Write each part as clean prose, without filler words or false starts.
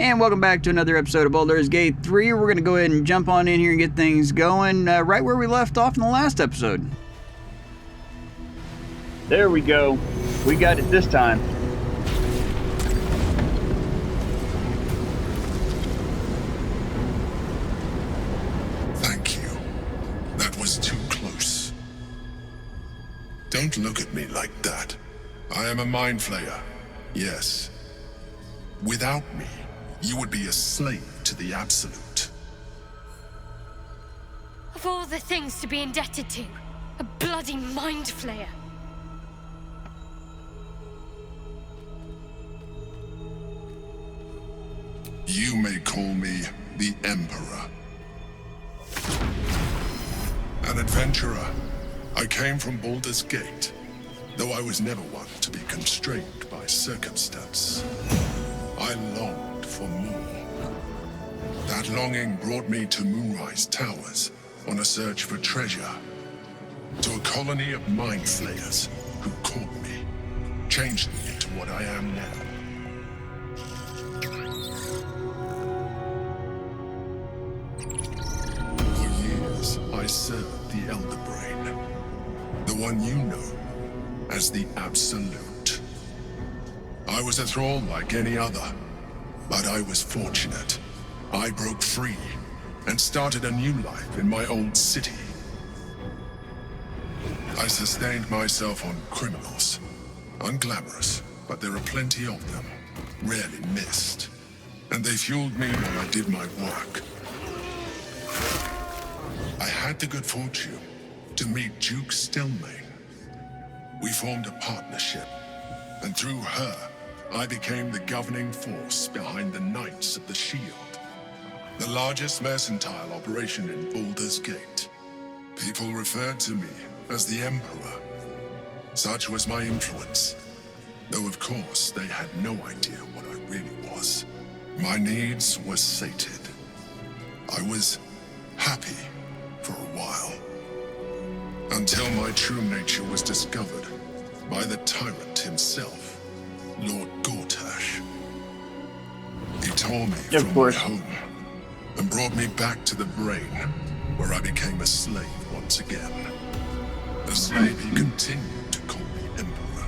And welcome back to another episode of Baldur's Gate 3. We're going to go ahead and jump on in here and get things going right where we left off in the last episode. There we go. We got it this time. Thank you. That was too close. Don't look at me like that. I am a mind flayer. Yes. Without me, you would be a slave to the Absolute. Of all the things to be indebted to, a bloody mind flayer. You may call me the Emperor. An adventurer. I came from Baldur's Gate, though I was never one to be constrained by circumstance. I longed for more. That longing brought me to Moonrise Towers on a search for treasure. To a colony of mind flayers who caught me, changed me into what I am now. For years, I served the Elder Brain, the one you know as the Absolute. I was a thrall like any other, but I was fortunate. I broke free and started a new life in my old city. I sustained myself on criminals. Unglamorous, but there are plenty of them, rarely missed. And they fueled me while I did my work. I had the good fortune to meet Duke Stelmane. We formed a partnership, and through her, I became the governing force behind the Knights of the Shield, the largest mercantile operation in Baldur's Gate. People referred to me as the Emperor. Such was my influence, though of course they had no idea what I really was. My needs were sated. I was happy for a while, until my true nature was discovered by the tyrant himself. Lord Gortash. He tore me from my home and brought me back to the Brain, where I became a slave once again. A slave he continued to call me Emperor.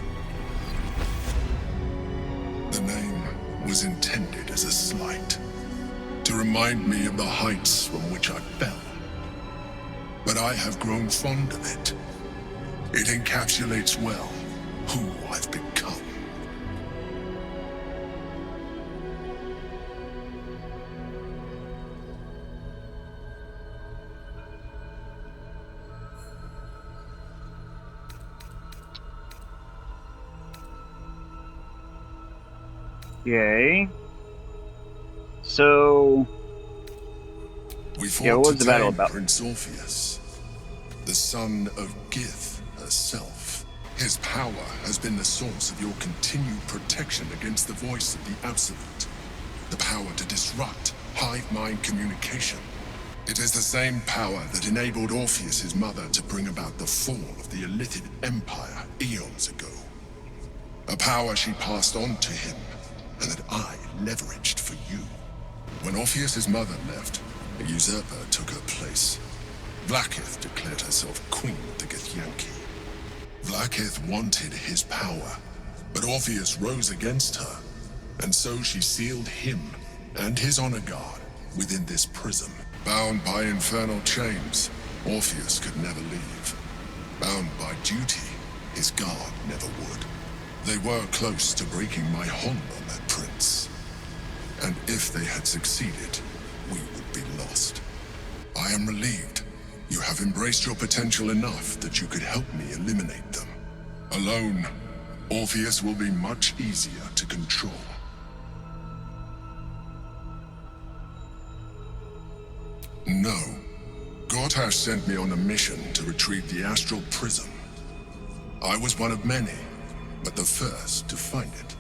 The name was intended as a slight, to remind me of the heights from which I fell. But I have grown fond of it. It encapsulates well who I've become. Okay. So... We fought what was the battle tame about? Prince Orpheus, the son of Gith herself. His power has been the source of your continued protection against the voice of the Absolute. The power to disrupt hive mind communication. It is the same power that enabled Orpheus's mother to bring about the fall of the Illithid Empire eons ago. A power she passed on to him, and that I leveraged for you. When Orpheus's mother left, a usurper took her place. Vlaakith declared herself queen of the Githyanki. Vlaakith wanted his power, but Orpheus rose against her, and so she sealed him and his honor guard within this prison. Bound by infernal chains, Orpheus could never leave. Bound by duty, his guard never would. They were close to breaking my hold on that prince. And if they had succeeded, we would be lost. I am relieved. You have embraced your potential enough that you could help me eliminate them. Alone, Orpheus will be much easier to control. No. Gortash sent me on a mission to retrieve the Astral Prism. I was one of many, but the first to find it.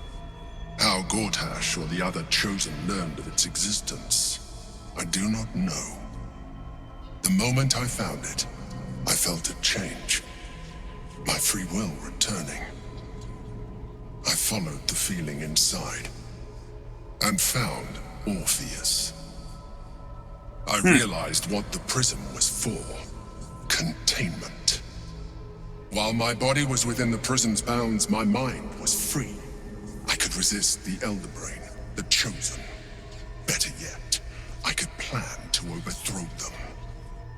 How Gortash or the other Chosen learned of its existence, I do not know. The moment I found it, I felt a change. My free will returning. I followed the feeling inside, and found Orpheus. I realized what the prism was for. Containment. While my body was within the prism's bounds, my mind was free. I could resist the Elder Brain, the Chosen. Better yet, I could plan to overthrow them.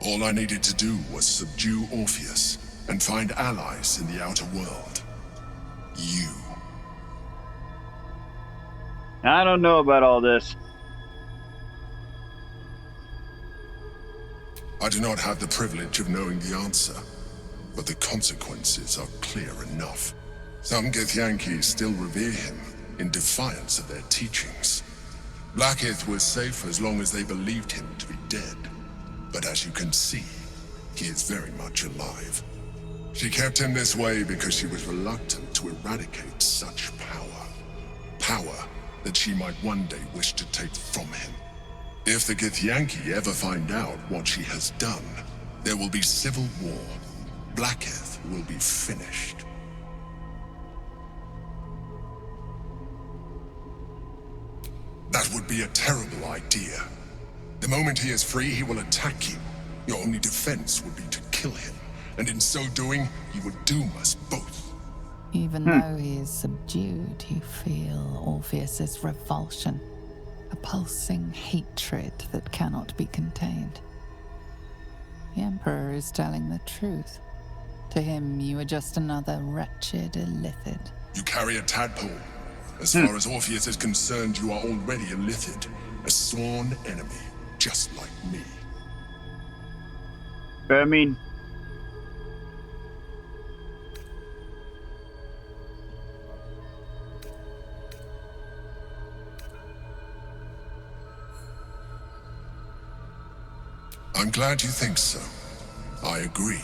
All I needed to do was subdue Orpheus and find allies in the outer world. You. I don't know about all this. I do not have the privilege of knowing the answer, but the consequences are clear enough. Some Githyanki still revere him in defiance of their teachings. Blackith was safe as long as they believed him to be dead. But as you can see, he is very much alive. She kept him this way because she was reluctant to eradicate such power. Power that she might one day wish to take from him. If the Githyanki ever find out what she has done, there will be civil war. Blackith will be finished. That would be a terrible idea. The moment he is free, he will attack you. Your only defense would be to kill him, and in so doing, you would doom us both. Even though he is subdued, you feel Orpheus's revulsion, a pulsing hatred that cannot be contained. The Emperor is telling the truth. To him, you are just another wretched illithid. You carry a tadpole. As far as Orpheus is concerned, you are already a Lithid, a sworn enemy, just like me. But I mean, I'm glad you think so. I agree.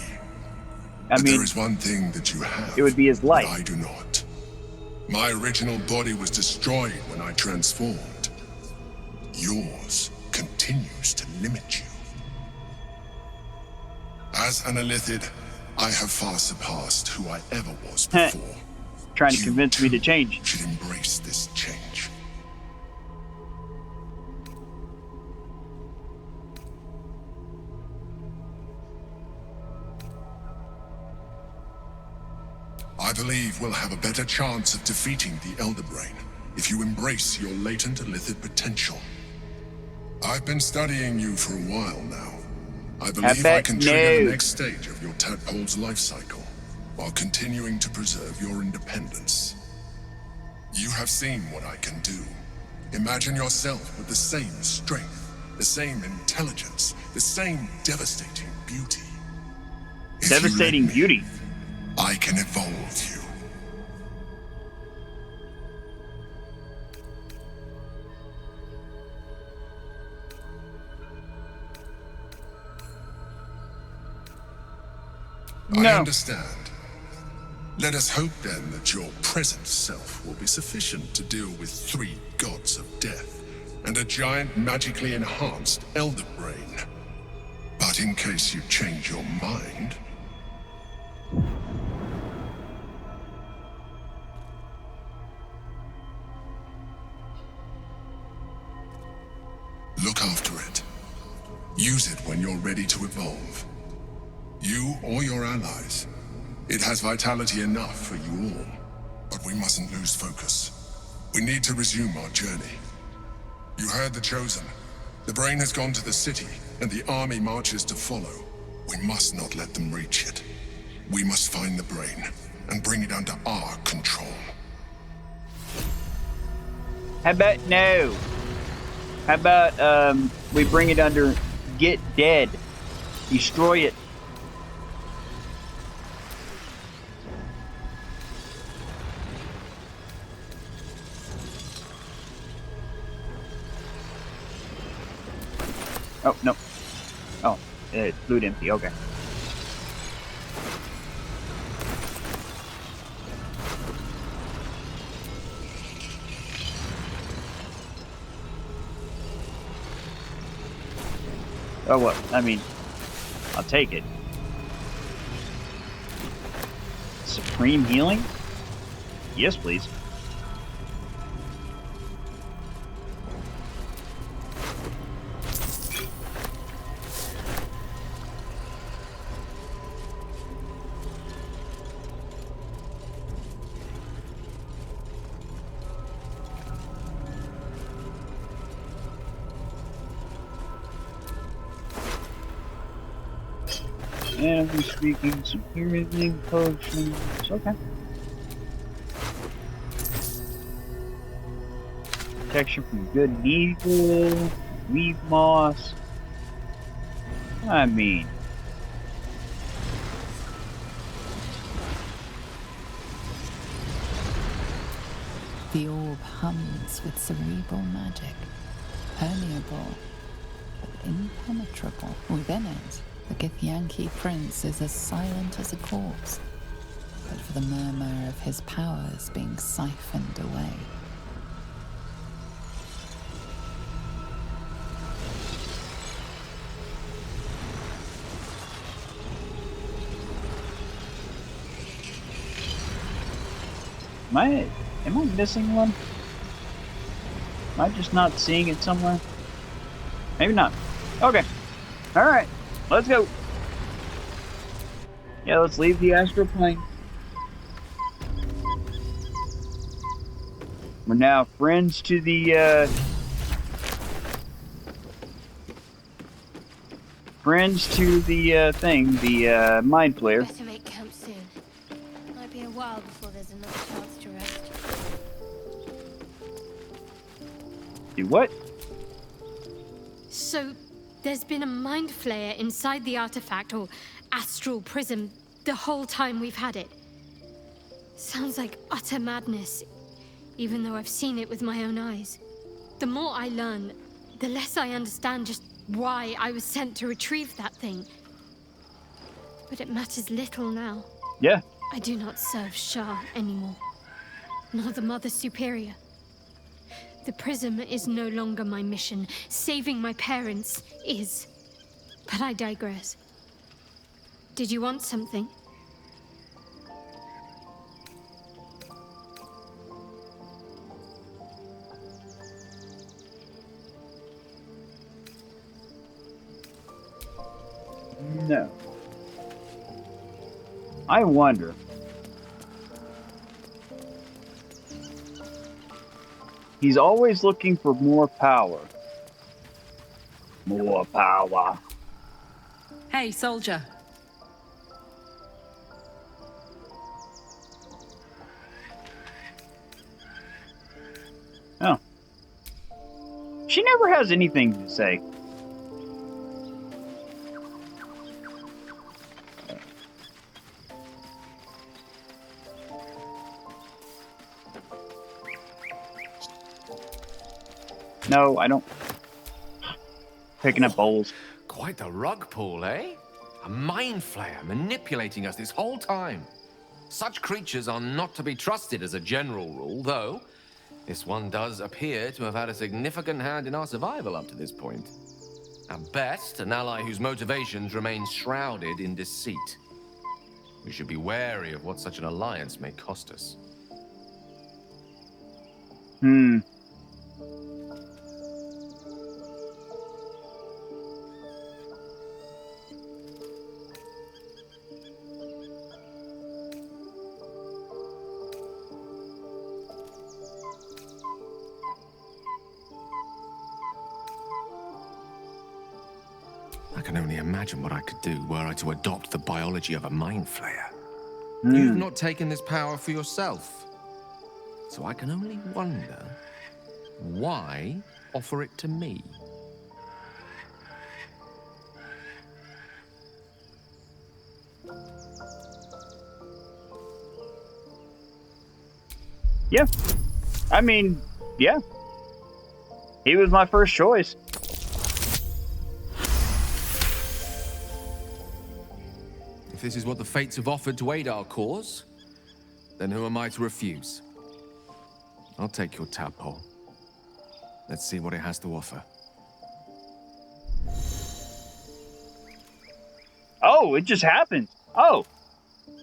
But there is one thing that you have. it would be his life. That I do not. My original body was destroyed when I transformed. Yours continues to limit you. As an Illithid, I have far surpassed who I ever was before. Trying to You convince me to too change. should embrace this change. I believe we'll have a better chance of defeating the Elder Brain if you embrace your latent Illithid potential. I've been studying you for a while now. I believe I can trigger the next stage of your tadpole's life cycle, while continuing to preserve your independence. You have seen what I can do. Imagine yourself with the same strength, the same intelligence, the same devastating beauty. If you let Devastating me, beauty. I can evolve you. I No. understand. Let us hope then that your present self will be sufficient to deal with 3 gods of death and a giant magically enhanced Elder Brain. But in case you change your mind... Look after it. Use it when you're ready to evolve. You or your allies. It has vitality enough for you all. But we mustn't lose focus. We need to resume our journey. You heard the Chosen. The Brain has gone to the city, and the army marches to follow. We must not let them reach it. We must find the Brain, and bring it under our control. How about no? How about we bring it under get dead. Destroy it. Oh, no. Oh, it flew empty, okay. Oh, what? I mean, I'll take it. Supreme healing? Yes, please. Animally speaking, some healing potions. Okay. Protection from good and evil. Weave moss. I mean, The orb hums with cerebral magic, permeable but impenetrable. Within it, the Githyanki prince is as silent as a corpse, but for the murmur of his powers being siphoned away. am I missing one? Am I just not seeing it somewhere? Maybe not. Okay. Alright. Let's go. Yeah, let's leave the astral plane. We're now friends to the, thing, the, mind flayer. Better make camp soon. Might be a while before there's enough chance to rest. Do what? So, there's been a mind flayer inside the artifact, or astral prism, the whole time we've had it. Sounds like utter madness, even though I've seen it with my own eyes. The more I learn, the less I understand just why I was sent to retrieve that thing. But it matters little now. Yeah. I do not serve Shah anymore, nor the Mother Superior. The prism is no longer my mission. Saving my parents is. But I digress. Did you want something? No. I wonder. He's always looking for more power. More power. Hey, soldier. Oh. She never has anything to say. No, I don't. Picking up bowls. Quite the rug pull, eh? A mind flayer manipulating us this whole time. Such creatures are not to be trusted as a general rule, though this one does appear to have had a significant hand in our survival up to this point. At best, an ally whose motivations remain shrouded in deceit. We should be wary of what such an alliance may cost us. I can only imagine what I could do were I to adopt the biology of a mind flayer. You've not taken this power for yourself. So I can only wonder, why offer it to me? Yeah. I mean, yeah. He was my first choice. If this is what the fates have offered to aid our cause, then who am I to refuse? I'll take your tadpole. Let's see what it has to offer. Oh, it just happened. Oh,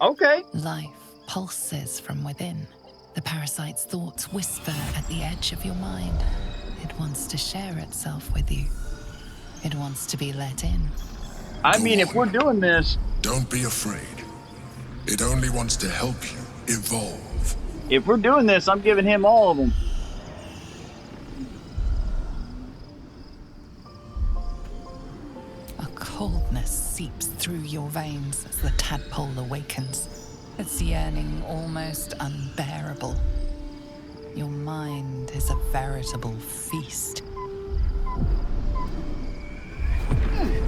okay. Life pulses from within. The parasite's thoughts whisper at the edge of your mind. It wants to share itself with you. It wants to be let in. I mean, if we're doing this... Don't be afraid. It only wants to help you evolve. If we're doing this, I'm giving him all of them. A coldness seeps through your veins as the tadpole awakens, its yearning almost unbearable. Your mind is a veritable feast.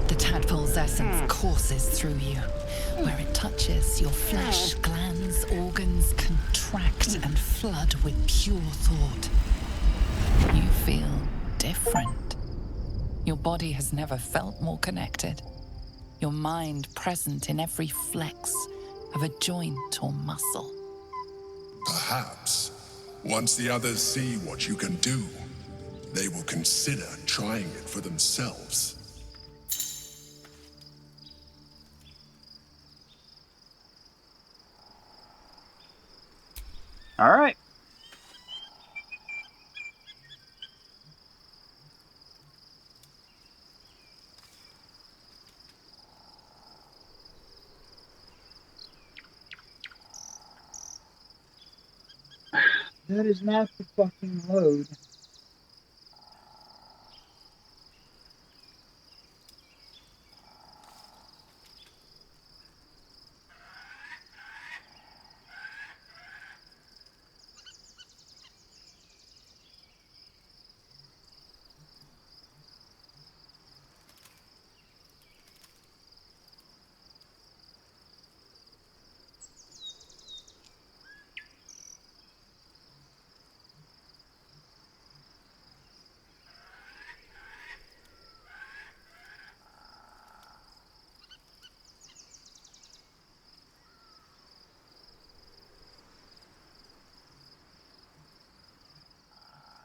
The tadpole's essence courses through you. Where it touches, your flesh, glands, organs contract and flood with pure thought. You feel different. Your body has never felt more connected. Your mind present in every flex of a joint or muscle. Perhaps, once the others see what you can do, they will consider trying it for themselves. All right. That is not the fucking load.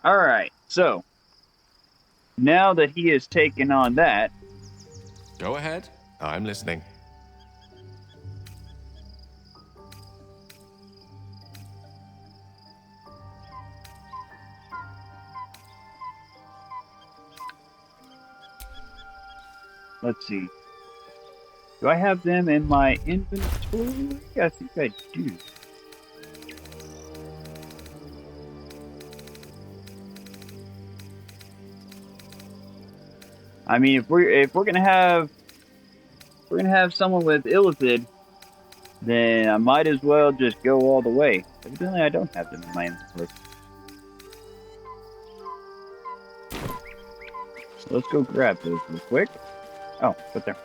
All right. So, now that he has taken on that, Go ahead. I'm listening. let's see. Do I have them in my inventory? I think I do. I mean, if we're gonna have someone with Illithid, then I might as well just go all the way. Evidently, I don't have them in my inventory. So let's go grab those real quick. Oh, put there.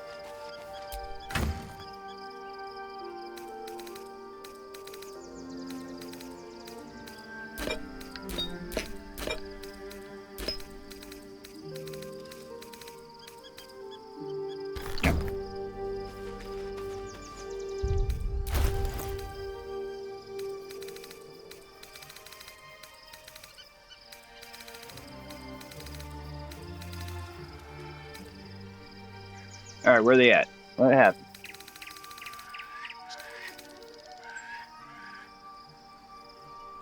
All right, where are they at? What happened?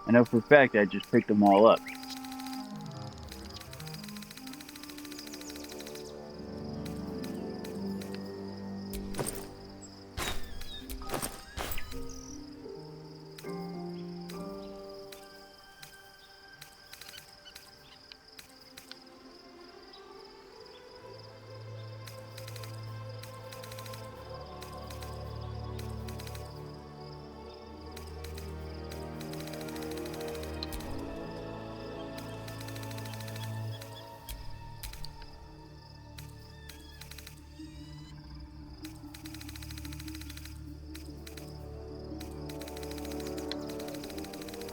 I know for a fact I just picked them all up.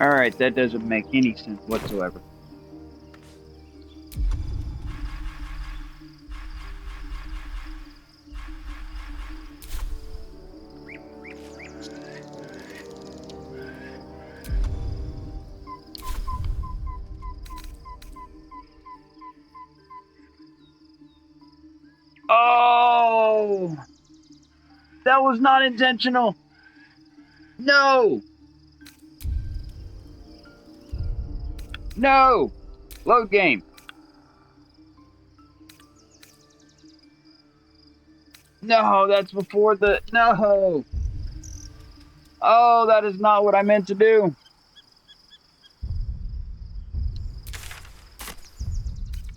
Alright, that doesn't make any sense whatsoever. Oh! That was not intentional! No! No! Load game. No, that's before the... No! Oh, that is not what I meant to do.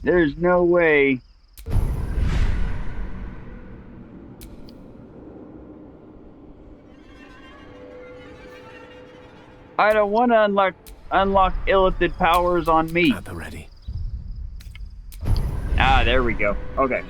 There's no way. I don't want to unlock illithid powers on me. At the ready. Ah, there we go. Okay.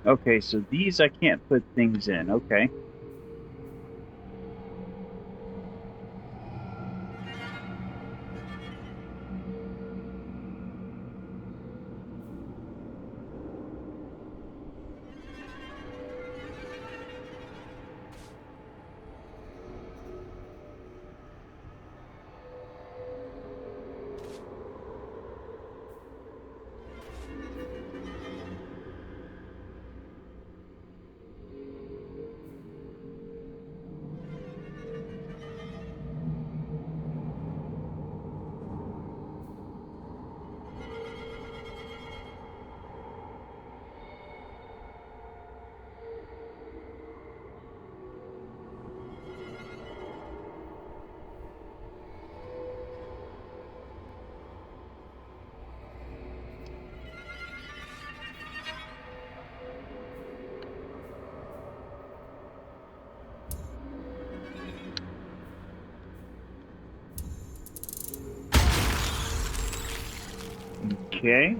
Okay, so these I can't put things in. Okay. Okay.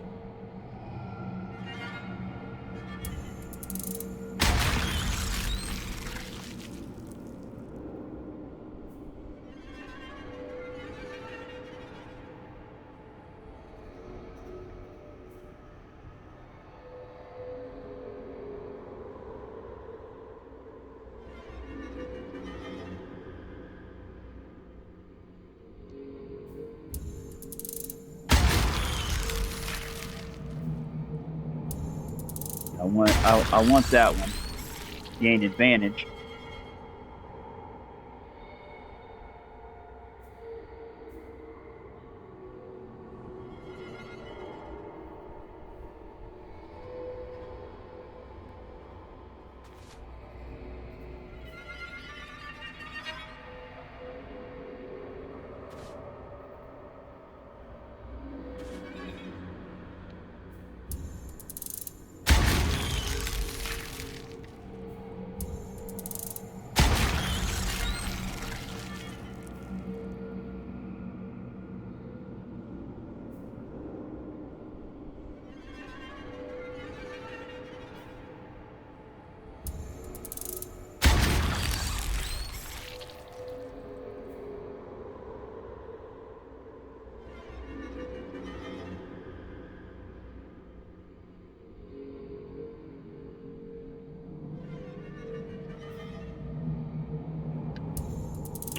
I want that one. Gain advantage.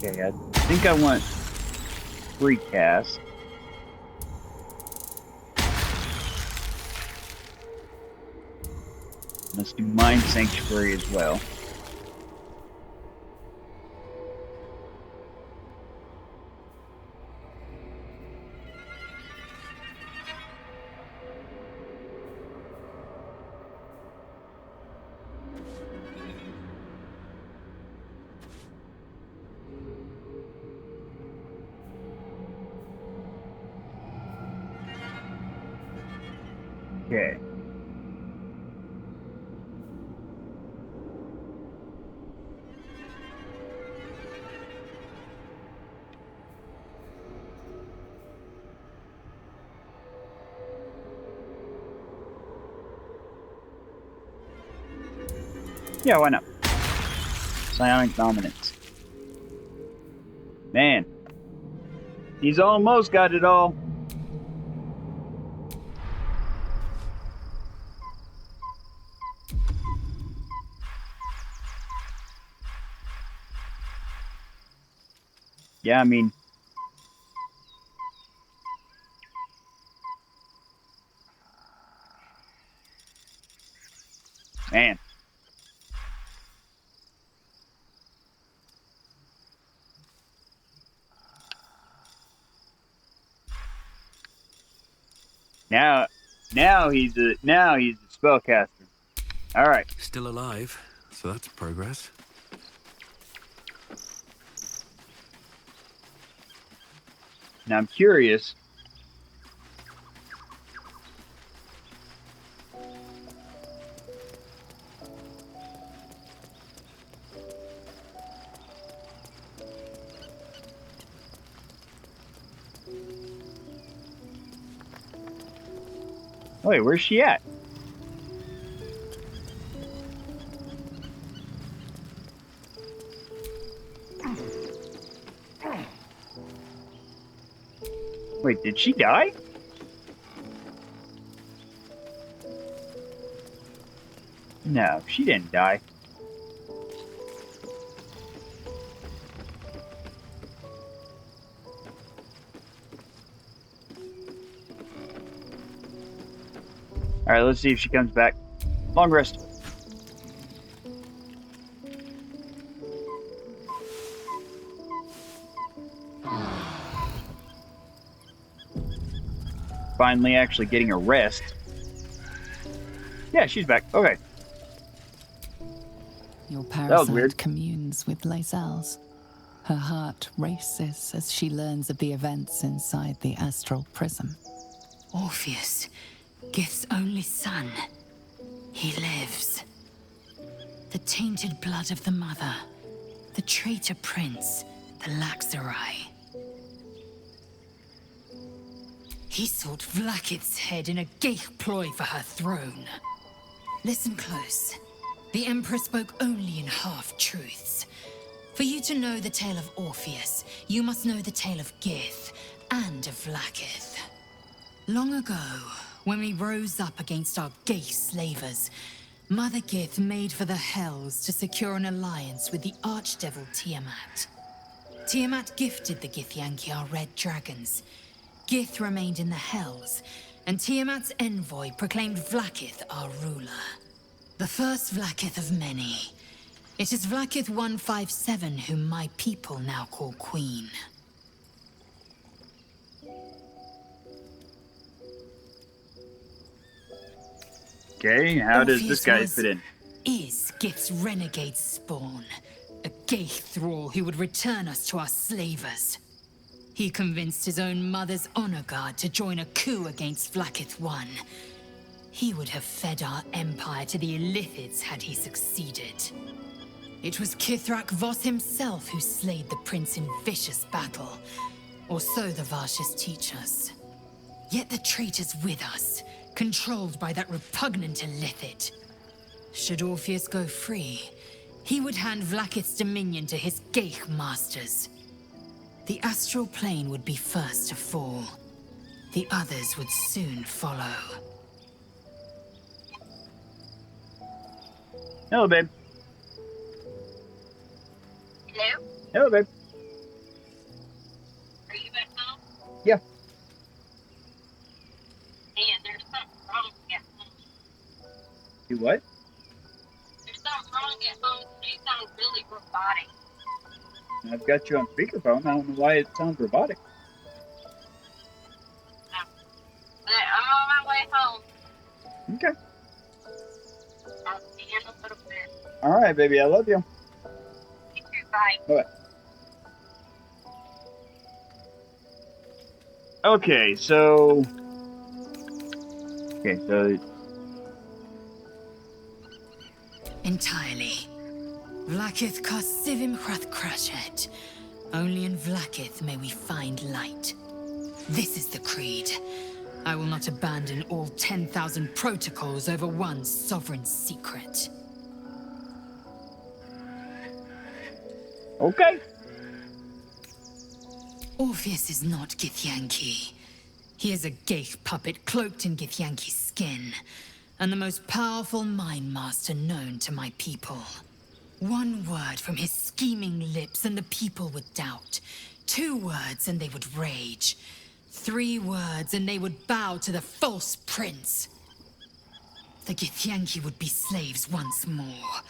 Okay, I think I want free cast. Let's do Mind Sanctuary as well. Okay. Yeah, why not? Psionic dominance. Man. He's almost got it all. Yeah, I mean... Man. Now he's a spellcaster. All right. Still alive, so that's progress. Now I'm curious. Wait, where's she at? Wait, did she die? No, she didn't die. All right, let's see if she comes back. Long rest. Finally actually getting a rest. Yeah, she's back. Okay. Your was parasite weird. communes with Lae'zel's. Her heart races as she learns of the events inside the astral prism. Orpheus, Gith's only son. He lives. The tainted blood of the mother. The traitor prince. The Laxarai. He sought Vlakith's head in a geich ploy for her throne. Listen close. The Emperor spoke only in half-truths. For you to know the tale of Orpheus, you must know the tale of Gith and of Vlakith. Long ago, when we rose up against our geich slavers, Mother Gith made for the Hells to secure an alliance with the archdevil Tiamat. Tiamat gifted the Githyanki our red dragons. Gith remained in the Hells, and Tiamat's envoy proclaimed Vlakith our ruler. The first Vlakith of many. It is Vlakith 157 whom my people now call Queen. Okay, how does this Orpheus guy was- fit in? Is Gith's renegade spawn. A geich thrall who would return us to our slavers. He convinced his own mother's honor guard to join a coup against Vlakith I. He would have fed our empire to the Illithids had he succeeded. It was Kithrak Voss himself who slayed the prince in vicious battle, or so the Varshas teach us. Yet the traitor's with us, controlled by that repugnant Illithid. Should Orpheus go free, he would hand Vlakith's dominion to his geich masters. The astral plane would be first to fall. The others would soon follow. Hello, babe. Hello? Hello, babe. Are you at home? Yeah. Man, there's something wrong at home. Do what? There's something wrong at home. You sound really robotic. I've got you on speakerphone. I don't know why it sounds robotic. But I'm on my way home. Okay. I'll see you in a little bit. All right, baby. I love you. You too, bye. Bye. Okay, so Entirely. Vlakith Karsivim Hrathkrashet. Only in Vlakith may we find light. This is the creed. I will not abandon all 10,000 protocols over one sovereign secret. Okay. Orpheus is not Githyanki. He is a Geich puppet cloaked in Githyanki's skin, and the most powerful mind master known to my people. One word from his scheming lips and the people would doubt. 2 words and they would rage. 3 words and they would bow to the false prince. The Githyanki would be slaves once more,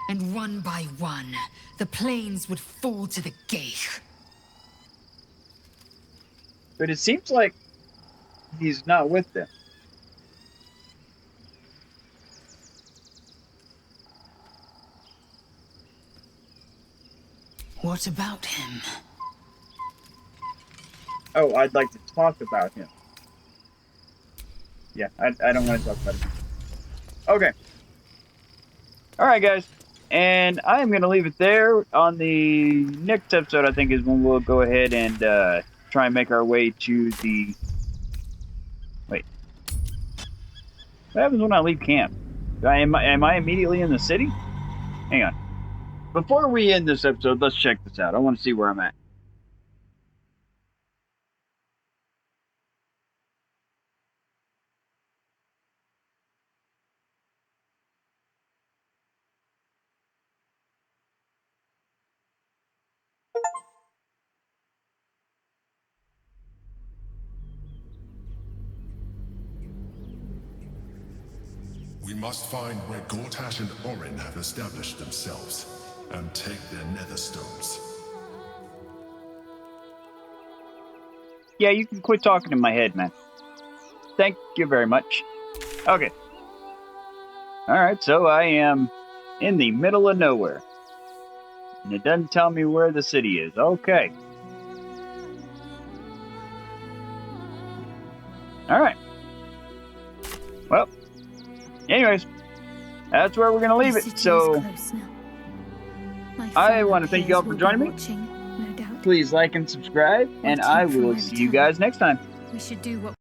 and one by one, the plains would fall to the Geich. But it seems like he's not with them. What about him? Oh, I'd like to talk about him. Yeah, I don't want to talk about him. Okay. Alright, guys. And I am going to leave it there. On the next episode, I think, is when we'll go ahead and try and make our way to the... Wait. What happens when I leave camp? Am I immediately in the city? Hang on. Before we end this episode, let's check this out. I want to see where I'm at. We must find where Gortash and Orin have established themselves, and take their nether stones. Yeah, you can quit talking in my head, man. Thank you very much. Okay. Alright, so I am in the middle of nowhere. And it doesn't tell me where the city is. Okay. Alright. Well, anyways, that's where we're going to leave it. So, I want to thank you all for joining me. Please like and subscribe, and I will see you guys next time. We should do what